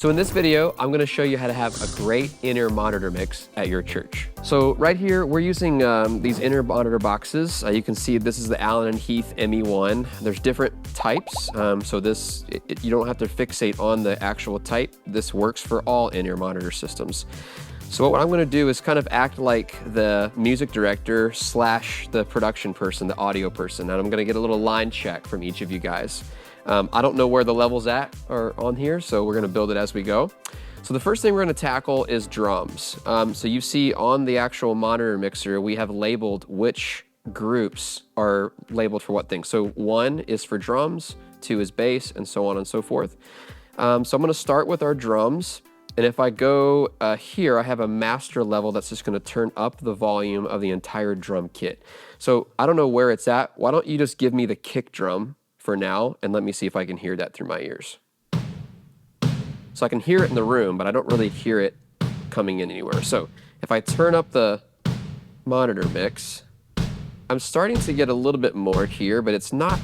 So in this video, I'm going to show you how to have a great in-ear monitor mix at your church. So right here, we're using these in-ear monitor boxes. You can see this is the Allen & Heath ME1. There's different types, so you don't have to fixate on the actual type. This works for all in-ear monitor systems. So what I'm going to do is kind of act like the music director / the production person, the audio person, and I'm going to get a little line check from each of you guys. I don't know where the levels are on here, so we're going to build it as we go. So the first thing we're going to tackle is drums. So you see on the actual monitor mixer, we have labeled which groups are labeled for what thing. So 1 is for drums, 2 is bass, and so on and so forth. So I'm going to start with our drums. And if I go here, I have a master level that's just going to turn up the volume of the entire drum kit. So I don't know where it's at. Why don't you just give me the kick drum for now, and let me see if I can hear that through my ears. So I can hear it in the room, but I don't really hear it coming in anywhere. So if I turn up the monitor mix, I'm starting to get a little bit more here, but it's not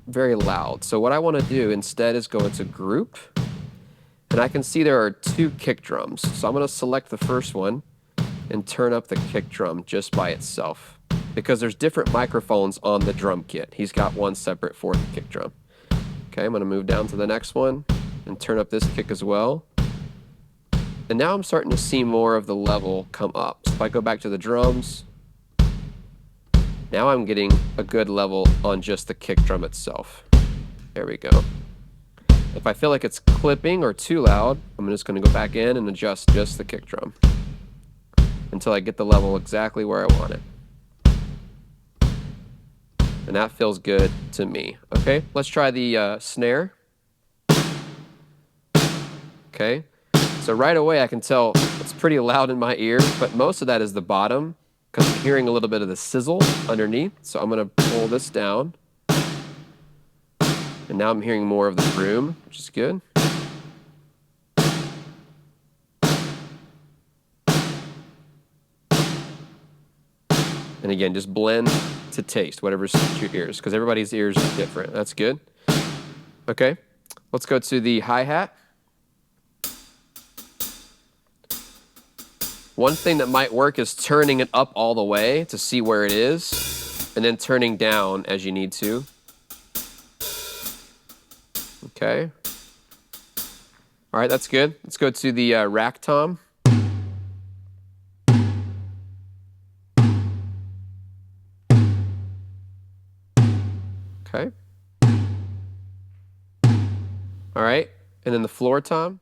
very loud. So what I want to do instead is go into group, and I can see there are 2 kick drums. So I'm going to select the first one and turn up the kick drum just by itself, because there's different microphones on the drum kit. He's got one separate for the kick drum. Okay, I'm going to move down to the next one and turn up this kick as well. And now I'm starting to see more of the level come up. So if I go back to the drums, now I'm getting a good level on just the kick drum itself. There we go. If I feel like it's clipping or too loud, I'm just going to go back in and adjust just the kick drum until I get the level exactly where I want it. And that feels good to me. Okay, let's try the snare. Okay, so right away I can tell it's pretty loud in my ear, but most of that is the bottom because I'm hearing a little bit of the sizzle underneath. So I'm going to pull this down. And now I'm hearing more of the room, which is good. And again, just blend to taste, whatever suits your ears, because everybody's ears are different. That's good. Okay, let's go to the hi-hat. One thing that might work is turning it up all the way to see where it is, and then turning down as you need to. Okay. All right, that's good. Let's go to the rack tom. Okay. All right, and then the floor tom.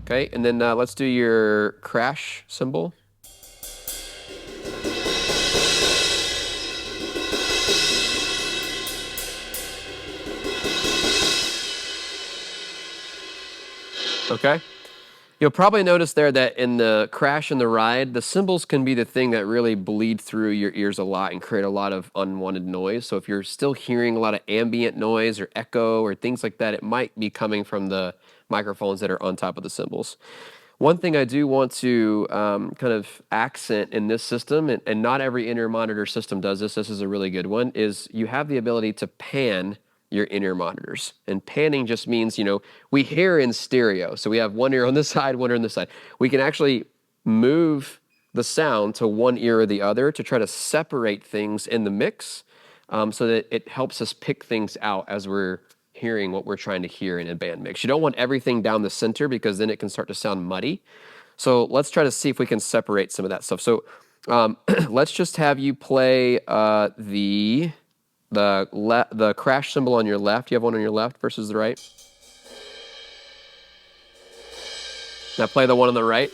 Okay, and then let's do your crash cymbal. Okay. You'll probably notice there that in the crash and the ride, the cymbals can be the thing that really bleed through your ears a lot and create a lot of unwanted noise. So if you're still hearing a lot of ambient noise or echo or things like that, it might be coming from the microphones that are on top of the cymbals. One thing I do want to kind of accent in this system, and not every in-ear monitor system does this, this is a really good one, is you have the ability to pan your in-ear monitors. And panning just means, we hear in stereo. So we have one ear on this side, one ear on this side. We can actually move the sound to one ear or the other to try to separate things in the mix so that it helps us pick things out as we're hearing what we're trying to hear in a band mix. You don't want everything down the center because then it can start to sound muddy. So let's try to see if we can separate some of that stuff. So let's just have you play the crash cymbal on your left. You have one on your left versus the right. Now play the one on the right.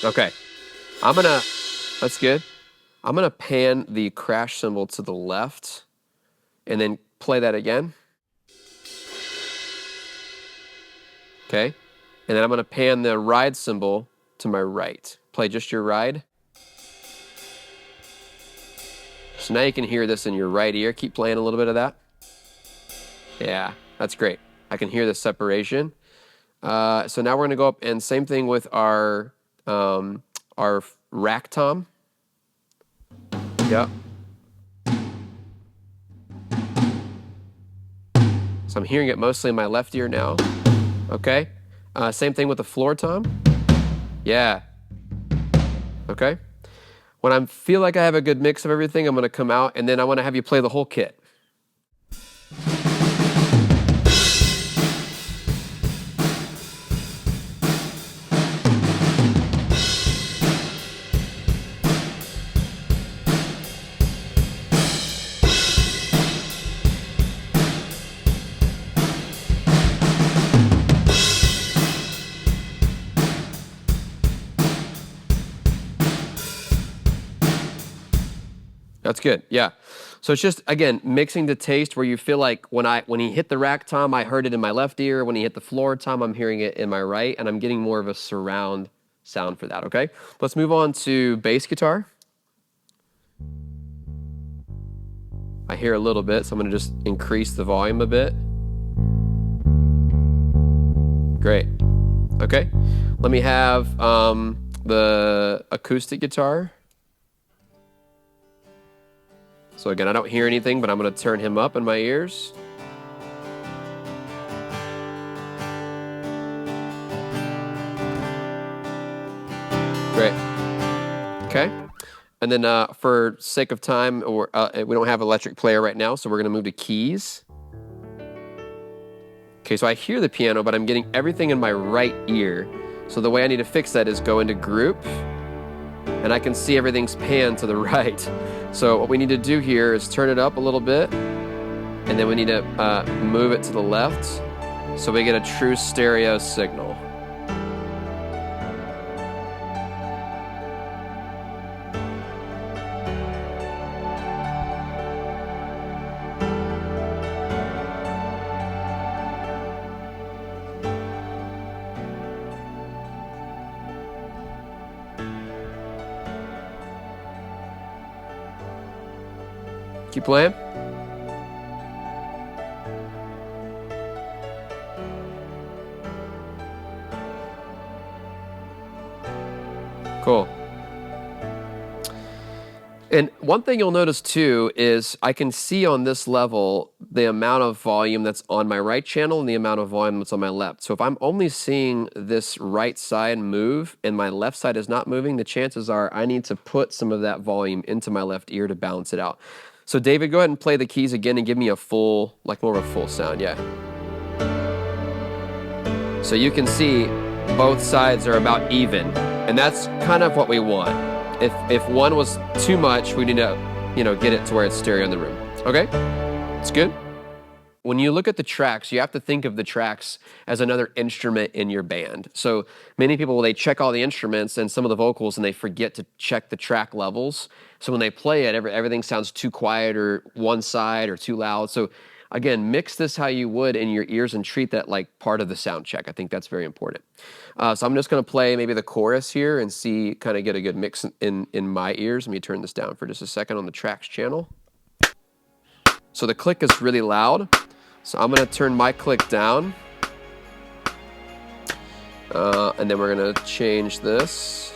Okay. That's good. I'm gonna pan the crash cymbal to the left and then play that again. Okay. And then I'm gonna pan the ride cymbal to my right. Play just your ride. So now you can hear this in your right ear. Keep playing a little bit of that. Yeah, that's great. I can hear the separation. So now we're going to go up and same thing with our rack tom. Yep. So I'm hearing it mostly in my left ear now. Okay. Same thing with the floor tom. Yeah. Okay. When I feel like I have a good mix of everything, I'm going to come out, and then I want to have you play the whole kit. That's good, yeah. So it's just, again, mixing to taste where you feel like when he hit the rack tom, I heard it in my left ear. When he hit the floor tom, I'm hearing it in my right, and I'm getting more of a surround sound for that, okay? Let's move on to bass guitar. I hear a little bit, so I'm gonna just increase the volume a bit. Great, okay. Let me have the acoustic guitar. So again, I don't hear anything, but I'm going to turn him up in my ears. Great. Okay. And then for sake of time, we don't have electric player right now, so we're going to move to keys. Okay, so I hear the piano, but I'm getting everything in my right ear. So the way I need to fix that is go into group, and I can see everything's panned to the right. So what we need to do here is turn it up a little bit, and then we need to move it to the left so we get a true stereo signal. Keep playing. Cool. And one thing you'll notice too is I can see on this level the amount of volume that's on my right channel and the amount of volume that's on my left. So if I'm only seeing this right side move and my left side is not moving, the chances are I need to put some of that volume into my left ear to balance it out. So David, go ahead and play the keys again and give me a full, like more of a full sound, yeah. So you can see both sides are about even, and that's kind of what we want. If one was too much, we need to, get it to where it's stereo in the room. Okay? It's good? When you look at the tracks, you have to think of the tracks as another instrument in your band. So many people, they check all the instruments and some of the vocals, and they forget to check the track levels. So when they play it, everything sounds too quiet or one side or too loud. So again, mix this how you would in your ears and treat that like part of the sound check. I think that's very important. So I'm just going to play maybe the chorus here and kind of get a good mix in my ears. Let me turn this down for just a second on the tracks channel. So the click is really loud. So I'm going to turn my click down. And then we're going to change this.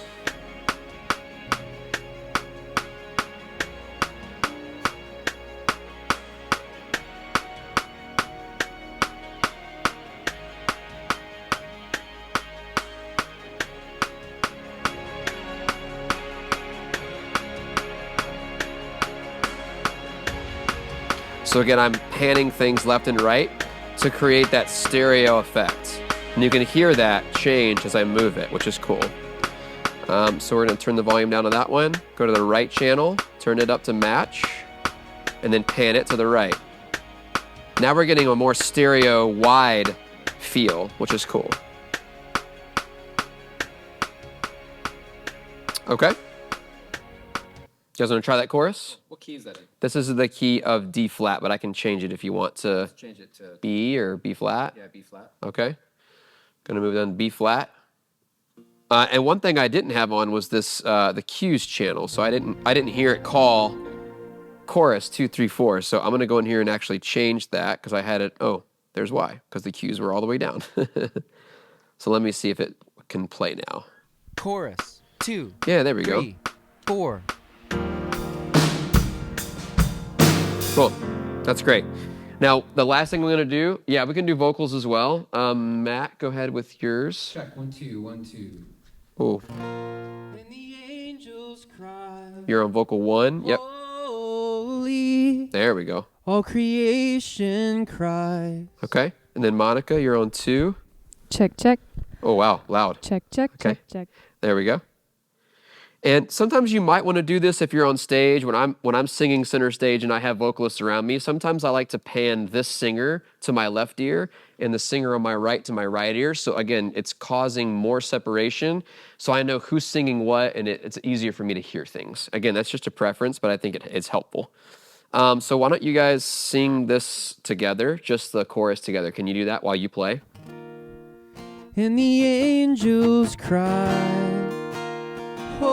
So again, I'm panning things left and right to create that stereo effect. And you can hear that change as I move it, which is cool. So we're gonna turn the volume down on that one, go to the right channel, turn it up to match, and then pan it to the right. Now we're getting a more stereo wide feel, which is cool. Okay. You guys want to try that chorus? What key is that in? This is the key of D flat, but I can change it if you want to. Let's change it to B or B flat. Yeah, B flat. Okay. Gonna move down to B flat. And one thing I didn't have on was this the cues channel, so I didn't hear it call chorus 2, 3, 4. So I'm gonna go in here and actually change that because I had it. Oh, there's why, because the cues were all the way down. So let me see if it can play now. Chorus 2. Yeah, there we go. 3, 4. Cool. That's great. Now, the last thing we're gonna do, yeah, we can do vocals as well. Matt, go ahead with yours. Check 1 2 1 2. Oh, And the angels cry. you're on vocal 1. Yep. Holy. There we go. All creation cries. Okay. And then Monica, you're on 2. Check, check, Oh, wow, loud. check, check, Okay. check, check. There we go. And sometimes you might want to do this if you're on stage. When I'm singing center stage and I have vocalists around me, sometimes I like to pan this singer to my left ear and the singer on my right to my right ear. So again, it's causing more separation. So I know who's singing what, and it's easier for me to hear things. Again, that's just a preference, but I think it's helpful. So why don't you guys sing this together, just the chorus together? Can you do that while you play? And the angels cry. Holy,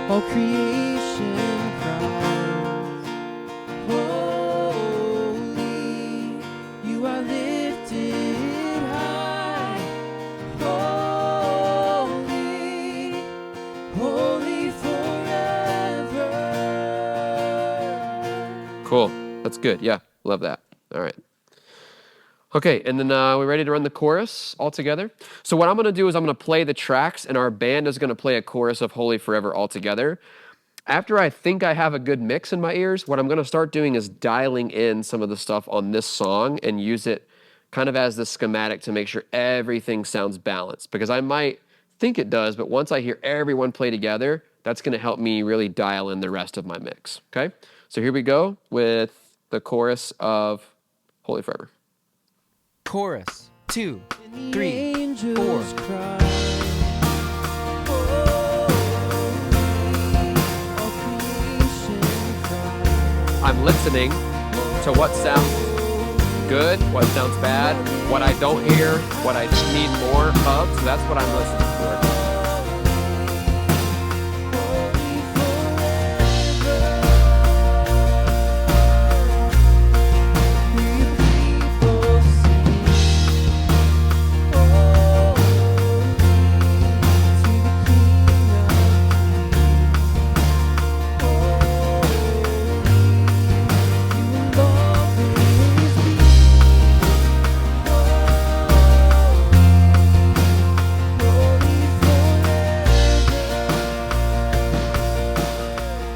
all creation cries. Holy, you are lifted high. Holy, holy forever. Cool. That's good. Yeah, love that. All right. Okay, and then we're ready to run the chorus all together. So what I'm going to do is I'm going to play the tracks, and our band is going to play a chorus of Holy Forever all together. After I think I have a good mix in my ears, what I'm going to start doing is dialing in some of the stuff on this song and use it kind of as the schematic to make sure everything sounds balanced. Because I might think it does, but once I hear everyone play together, that's going to help me really dial in the rest of my mix. Okay? So here we go with the chorus of Holy Forever. Chorus 2 3 angels 4. cry. All creation cries. I'm listening to what sounds good, what sounds bad, what I don't hear, what I need more of. So that's what I'm listening for.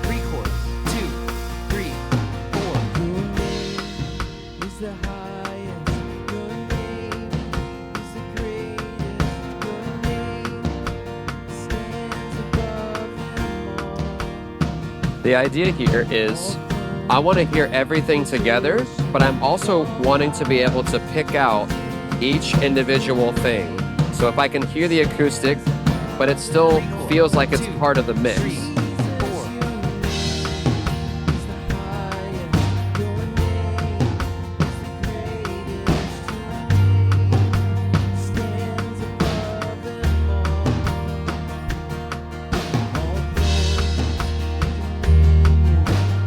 Pre-chorus 2 3 4. Is the highest, your name is the greatest, your name stands above them all. The idea here is I want to hear everything together, but I'm also wanting to be able to pick out each individual thing. So if I can hear the acoustic, but it still feels like it's part of the mix. 3 4. Is the highest, your name is the greatest, your name stands above them all.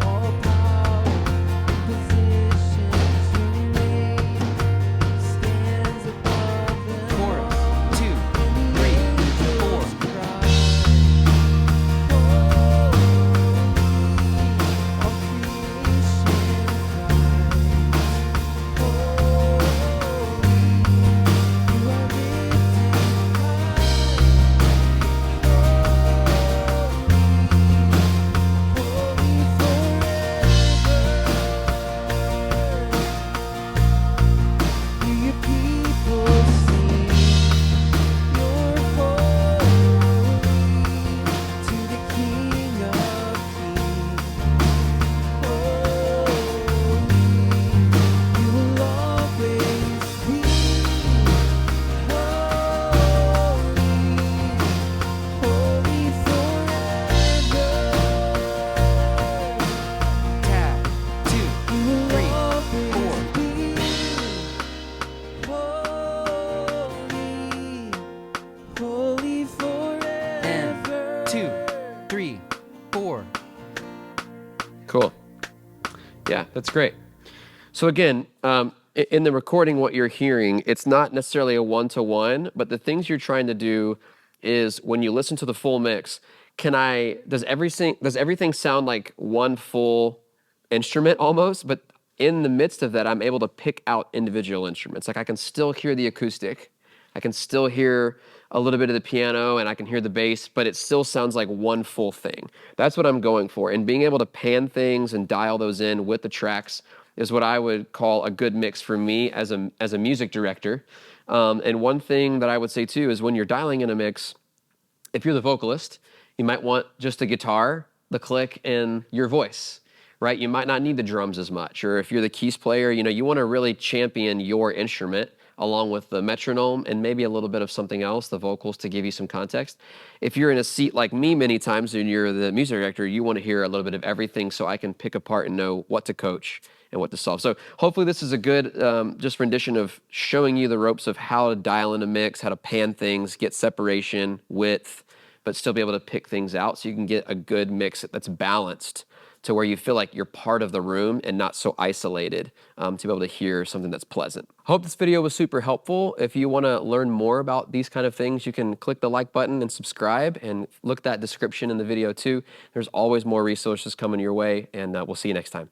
All power, positions, your name stands above them all. Chorus 2 3 4. Tap 2 3 Holy 4. And forever. 2 3 4. Cool. Yeah, that's great. So again, in the recording, what you're hearing, it's not necessarily a one-to-one, but the things you're trying to do is when you listen to the full mix, does everything sound like one full instrument almost, but in the midst of that, I'm able to pick out individual instruments. Like I can still hear the acoustic, I can still hear a little bit of the piano, and I can hear the bass, but it still sounds like one full thing. That's what I'm going for. And being able to pan things and dial those in with the tracks is what I would call a good mix for me as a music director. And one thing that I would say too is when you're dialing in a mix, if you're the vocalist, you might want just a guitar, the click, and your voice, right? You might not need the drums as much. Or if you're the keys player, you want to really champion your instrument along with the metronome and maybe a little bit of something else, the vocals, to give you some context. If you're in a seat like me many times and you're the music director, you want to hear a little bit of everything so I can pick apart and know what to coach and what to solve. So hopefully this is a good just rendition of showing you the ropes of how to dial in a mix, how to pan things, get separation, width, but still be able to pick things out so you can get a good mix that's balanced to where you feel like you're part of the room and not so isolated, to be able to hear something that's pleasant. I hope this video was super helpful. If you want to learn more about these kind of things, you can click the like button and subscribe, and look at that description in the video too. There's always more resources coming your way, and we'll see you next time.